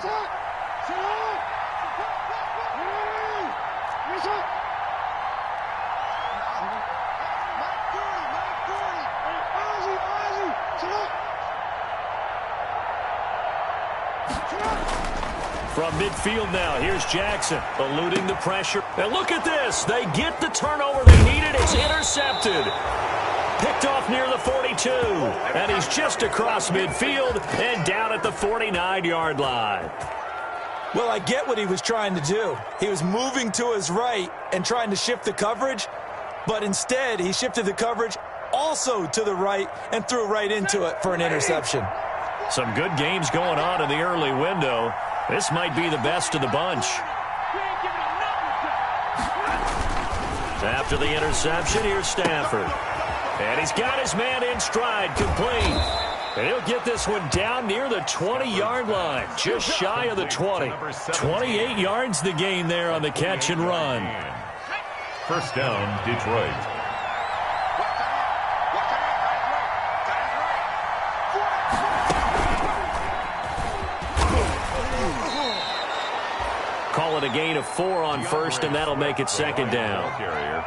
From midfield now, here's Jackson, eluding the pressure. And look at this. They get the turnover they needed. It's intercepted. Picked off near the 42. And he's just across midfield and down at the 49-yard line. Well, I get what he was trying to do. He was moving to his right and trying to shift the coverage, but instead he shifted the coverage also to the right and threw right into it for an interception. Some good games going on in the early window. This might be the best of the bunch. After the interception, here's Stafford. And he's got his man in stride, complete. And he'll get this one down near the 20-yard line, just shy of the 20. 28 yards the gain there on the catch and run. First down, Detroit. Call it a gain of 4 on first, and that'll make it 2nd down.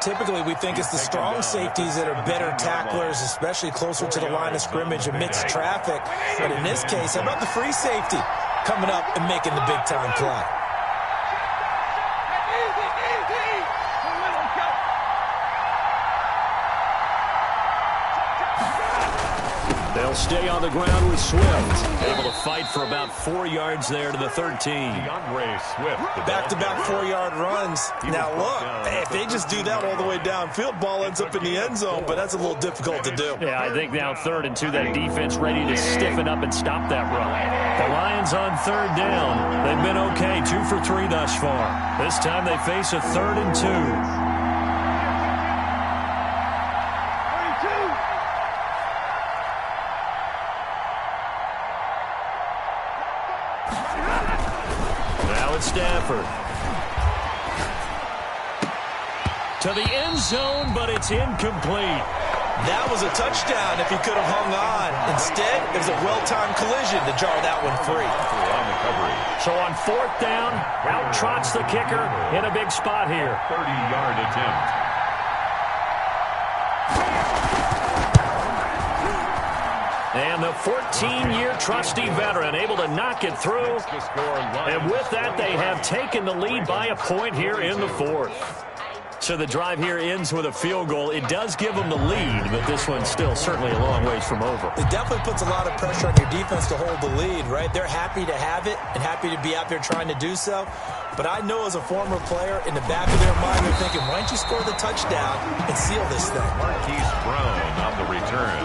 Typically, we think it's the strong safeties that are better tacklers, especially closer to the line of scrimmage amidst traffic. But in this case, how about the free safety coming up and making the big-time play? They'll stay on the ground with Swift. Able to fight for about 4 yards there to the 13. Back-to-back 4-yard runs. Now, look, if they just do that all the way downfield, ball ends up in the end zone, but that's a little difficult to do. Yeah, I think now 3rd and 2, that defense ready to stiffen up and stop that run. The Lions on 3rd down. They've been okay, 2 for 3 thus far. This time they face a 3rd and 2. Stafford. To the end zone, but it's incomplete. That was a touchdown if he could have hung on. Instead, it was a well-timed collision to jar that one free. So on 4th down, out trots the kicker in a big spot here. 30-yard attempt. And the 14-year trusty veteran able to knock it through. And with that, they have taken the lead by a point here in the 4th. So the drive here ends with a field goal. It does give them the lead, but this one's still certainly a long ways from over. It definitely puts a lot of pressure on your defense to hold the lead, right? They're happy to have it and happy to be out there trying to do so. But I know as a former player, in the back of their mind, they're thinking, why don't you score the touchdown and seal this thing? Marquise Brown on the return.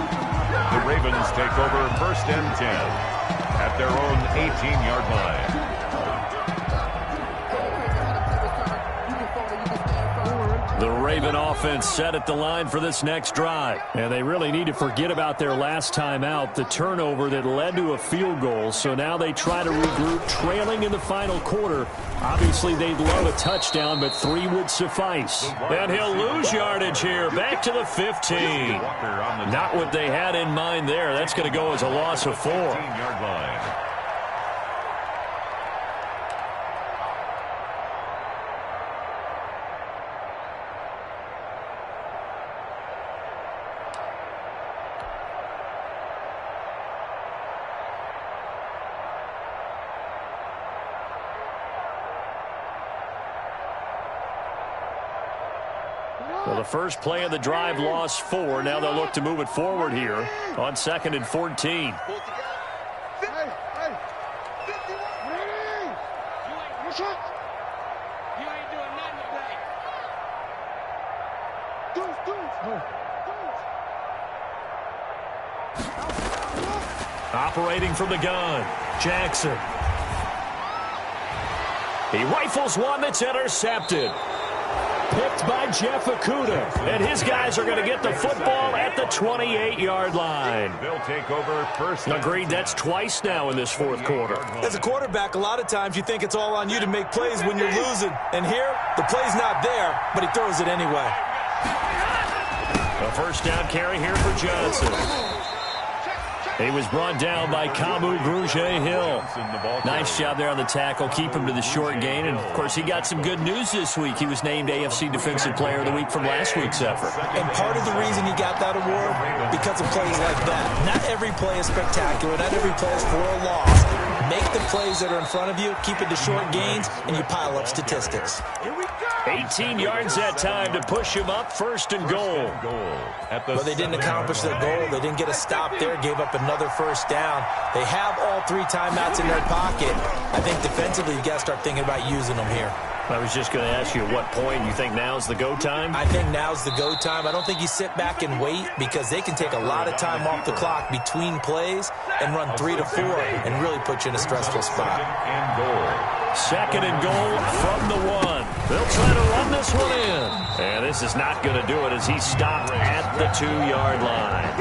The Ravens take over 1st and 10 at their own 18-yard line. The Raven offense set at the line for this next drive. And they really need to forget about their last time out, the turnover that led to a field goal. So now they try to regroup, trailing in the final quarter. Obviously, they'd love a touchdown, but 3 would suffice. And he'll lose yardage here, back to the 15. Not what they had in mind there. That's going to go as a loss of 4. 15-yard line. Well, the first play of the drive lost 4. Now they'll look to move it forward here on 2nd and 14. Operating from the gun, Jackson. He rifles one that's intercepted. Picked by Jeff Okudah. And his guys are going to get the football at the 28-yard line. They'll take over 1st. Agreed, that's twice now in this 4th quarter. As a quarterback, a lot of times you think it's all on you to make plays when you're losing. And here, the play's not there, but he throws it anyway. A 1st down carry here for Johnson. He was brought down by Kamu Grugier-Hill. Nice job there on the tackle. Keep him to the short gain. And, of course, he got some good news this week. He was named AFC Defensive Player of the Week from last week's effort. And part of the reason he got that award, because of plays like that. Not every play is spectacular. Not every play is for a loss. Make the plays that are in front of you, keep it to short gains, and you pile up statistics. 18 yards that time to push him up, 1st and goal. But they didn't accomplish their goal. They didn't get a stop there, gave up another 1st down. They have all 3 timeouts in their pocket. I think defensively you got to start thinking about using them here. I was just going to ask you at what point you think now's the go time? I think now's the go time. I don't think you sit back and wait because they can take a lot of time off the clock between plays and run 3 to 4 and really put you in a stressful spot. 2nd and goal from the 1. They'll try to run this one in. And this is not going to do it as he stopped at the 2-yard line.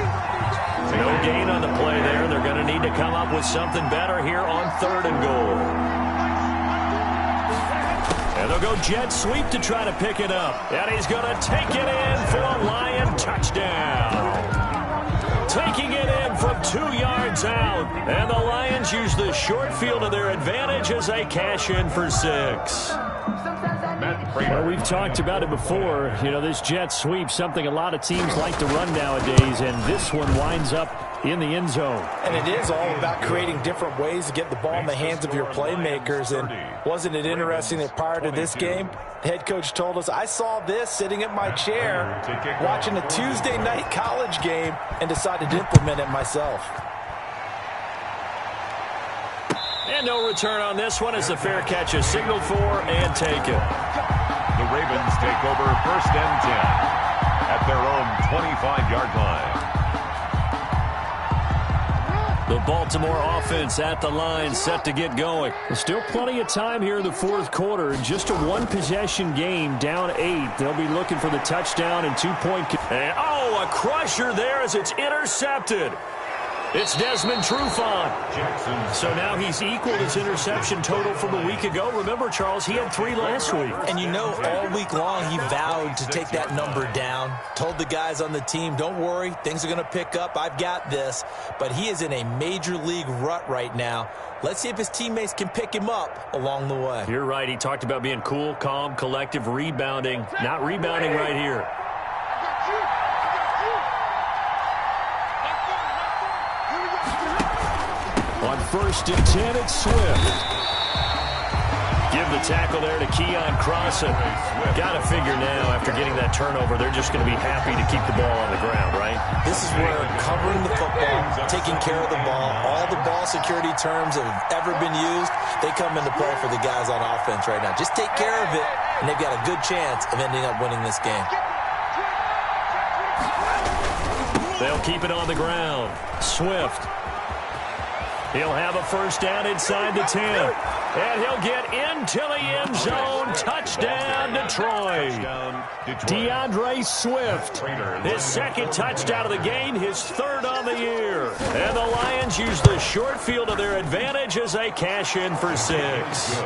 No gain on the play there. They're going to need to come up with something better here on 3rd and goal. And they'll go jet sweep to try to pick it up. And he's going to take it in for a Lion touchdown. Taking it in from 2 yards out. And the Lions use the short field to their advantage as they cash in for 6. Well, we've talked about it before. You know, this jet sweep, something a lot of teams like to run nowadays, and this one winds up in the end zone. And it is all about creating different ways to get the ball in the hands of your playmakers. And wasn't it interesting that prior to this game, the head coach told us, I saw this sitting in my chair watching a Tuesday night college game and decided to implement it myself. And no return on this one as the fair catch is signaled for and taken. The Ravens take over 1st and 10 at their own 25-yard line. The Baltimore offense at the line, set to get going. There's still plenty of time here in the 4th quarter. Just a 1-possession game, down 8. They'll be looking for the touchdown and 2-point. And, oh, a crusher there as it's intercepted. It's Desmond Trufant. So now he's equaled his interception total from a week ago. Remember, Charles, he had 3 last week. And you know, all week long he vowed to take that number down. Told the guys on the team, don't worry, things are going to pick up. I've got this. But he is in a major league rut right now. Let's see if his teammates can pick him up along the way. You're right. He talked about being cool, calm, collective, rebounding. Not rebounding right here. On 1st and 10, it's Swift. Give the tackle there to Keon Crossan. Got to figure now, after getting that turnover, they're just going to be happy to keep the ball on the ground, right? This is where covering the football, taking care of the ball, all the ball security terms that have ever been used, they come into play for the guys on offense right now. Just take care of it, and they've got a good chance of ending up winning this game. They'll keep it on the ground. Swift. He'll have a 1st down inside the 10. And he'll get into the end zone. Touchdown, Detroit. DeAndre Swift. His 2nd touchdown of the game, his 3rd on the year. And the Lions use the short field to their advantage as they cash in for 6.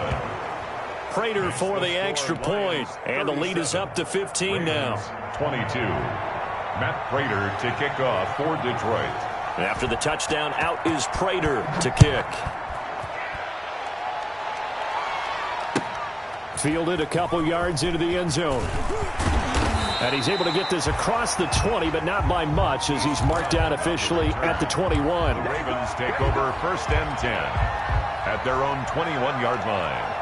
Prater for the extra point. And the lead is up to 15 now. 22. Matt Prater to kick off for Detroit. After the touchdown, out is Prater to kick. Fielded a couple yards into the end zone. And he's able to get this across the 20, but not by much as he's marked down officially at the 21. The Ravens take over 1st and 10 at their own 21-yard line.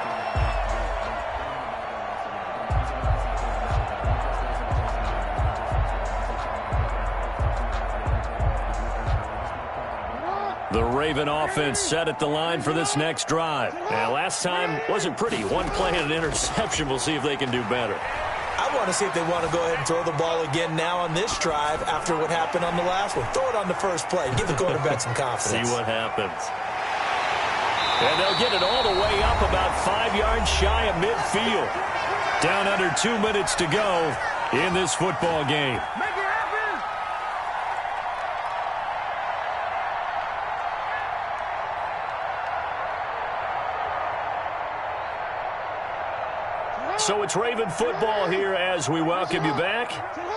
The Raven offense set at the line for this next drive. Now, last time wasn't pretty. 1 play and an interception. We'll see if they can do better. I want to see if they want to go ahead and throw the ball again now on this drive after what happened on the last one. Throw it on the first play. Give the quarterback some confidence. See what happens. And they'll get it all the way up about 5 yards shy of midfield. Down under 2 minutes to go in this football game. So it's Raven football here as we welcome you back.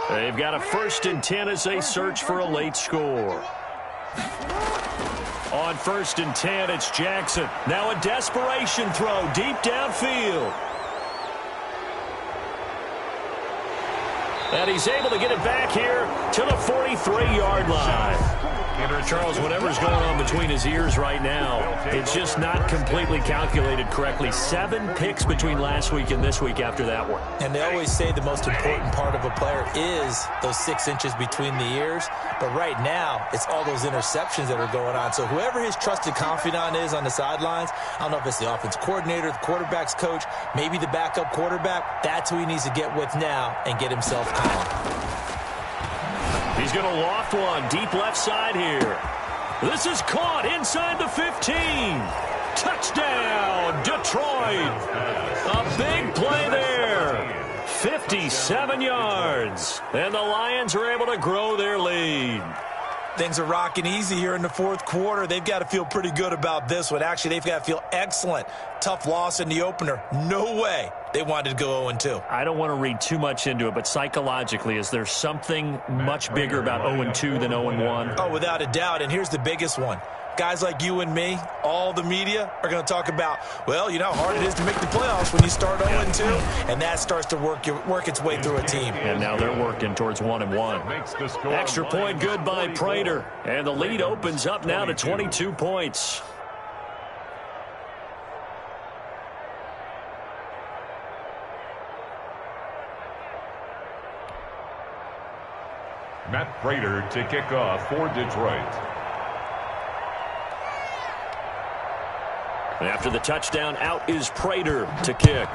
They've got a 1st and 10 as they search for a late score. On 1st and 10, it's Jackson. Now a desperation throw deep downfield. And he's able to get it back here to the 43-yard line. Charles, whatever's going on between his ears right now, it's just not completely calculated correctly. 7 picks between last week and this week after that one. And they always say the most important part of a player is those 6 inches between the ears. But right now, it's all those interceptions that are going on. So whoever his trusted confidant is on the sidelines, I don't know if it's the offense coordinator, the quarterback's coach, maybe the backup quarterback, that's who he needs to get with now and get himself calm. He's going to loft one deep left side here. This is caught inside the 15. Touchdown, Detroit. A big play there. 57 yards. And the Lions are able to grow their lead. Things are rocking easy here in the 4th quarter. They've got to feel pretty good about this one. Actually, they've got to feel excellent. Tough loss in the opener. No way they wanted to go 0-2. I don't want to read too much into it, but psychologically, is there something much bigger about 0-2 than 0-1? Oh, without a doubt. And here's the biggest one. Guys like you and me, all the media, are going to talk about, well, you know how hard it is to make the playoffs when you start 0-2, and that starts to work its way through a team. And now they're working towards 1-1. Extra point good by Prater, and the lead opens up now to 22 points. Matt Prater to kick off for Detroit. After the touchdown, out is Prater to kick.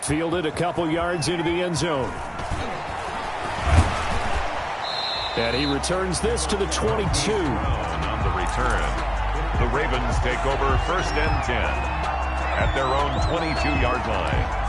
Fielded a couple yards into the end zone. And he returns this to the 22. On the return, the Ravens take over 1st and 10 at their own 22-yard line.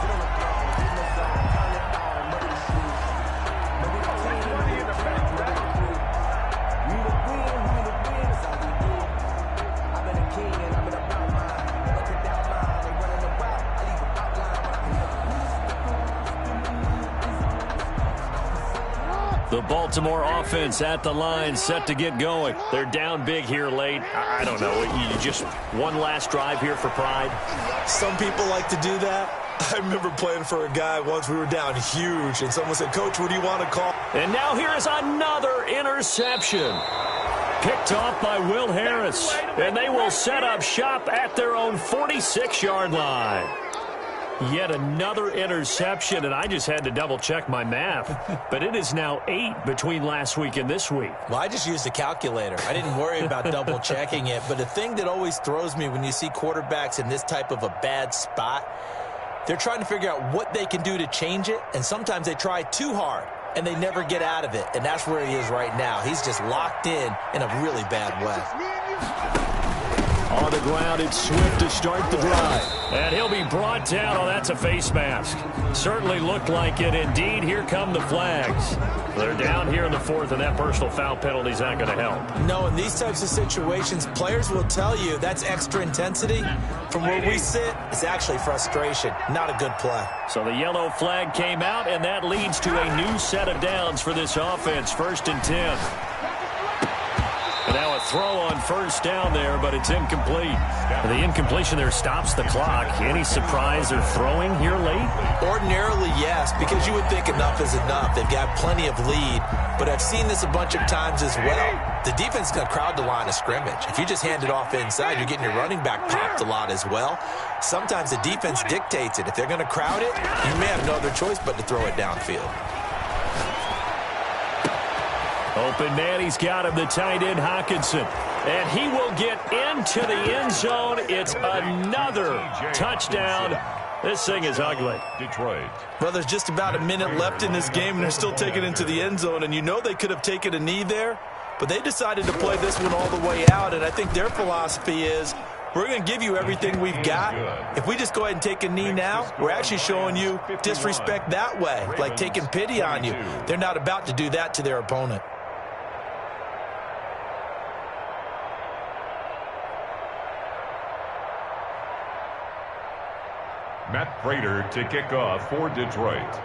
The Baltimore offense at the line, set to get going. They're down big here late. I don't know. You just one last drive here for pride. Some people like to do that. I remember playing for a guy once. We were down huge, and someone said, "Coach, what do you want to call?" And now here is another interception. Picked off by Will Harris. And they will set up shop at their own 46-yard line. Yet another interception, and I just had to double-check my math. But it is now 8 between last week and this week. Well, I just used a calculator. I didn't worry about double-checking it. But the thing that always throws me when you see quarterbacks in this type of a bad spot, they're trying to figure out what they can do to change it, and sometimes they try too hard, and they never get out of it. And that's where he is right now. He's just locked in a really bad way. On the ground, it's Swift to start the drive. And he'll be brought down. Oh, that's a face mask. Certainly looked like it. Indeed, here come the flags. They're down here in the 4th, and that personal foul penalty is not going to help. No, in these types of situations, players will tell you that's extra intensity. From where we sit, it's actually frustration. Not a good play. So the yellow flag came out, and that leads to a new set of downs for this offense. 1st and 10. And now a throw on 1st down there, but it's incomplete. And the incompletion there stops the clock. Any surprise they're throwing here late? Ordinarily, yes, because you would think enough is enough. They've got plenty of lead, but I've seen this a bunch of times as well. The defense is going to crowd the line of scrimmage. If you just hand it off inside, you're getting your running back popped a lot as well. Sometimes the defense dictates it. If they're going to crowd it, you may have no other choice but to throw it downfield. Open man, he's got him, the tight end Hawkinson. And he will get into the end zone. It's another touchdown. This thing is ugly. Detroit. Well, there's just about a minute left in this game, and they're still taking it into the end zone. And you know they could have taken a knee there, but they decided to play this one all the way out. And I think their philosophy is, we're going to give you everything we've got. If we just go ahead and take a knee now, we're actually showing you disrespect that way, like taking pity on you. They're not about to do that to their opponent. Matt Prater to kick off for Detroit.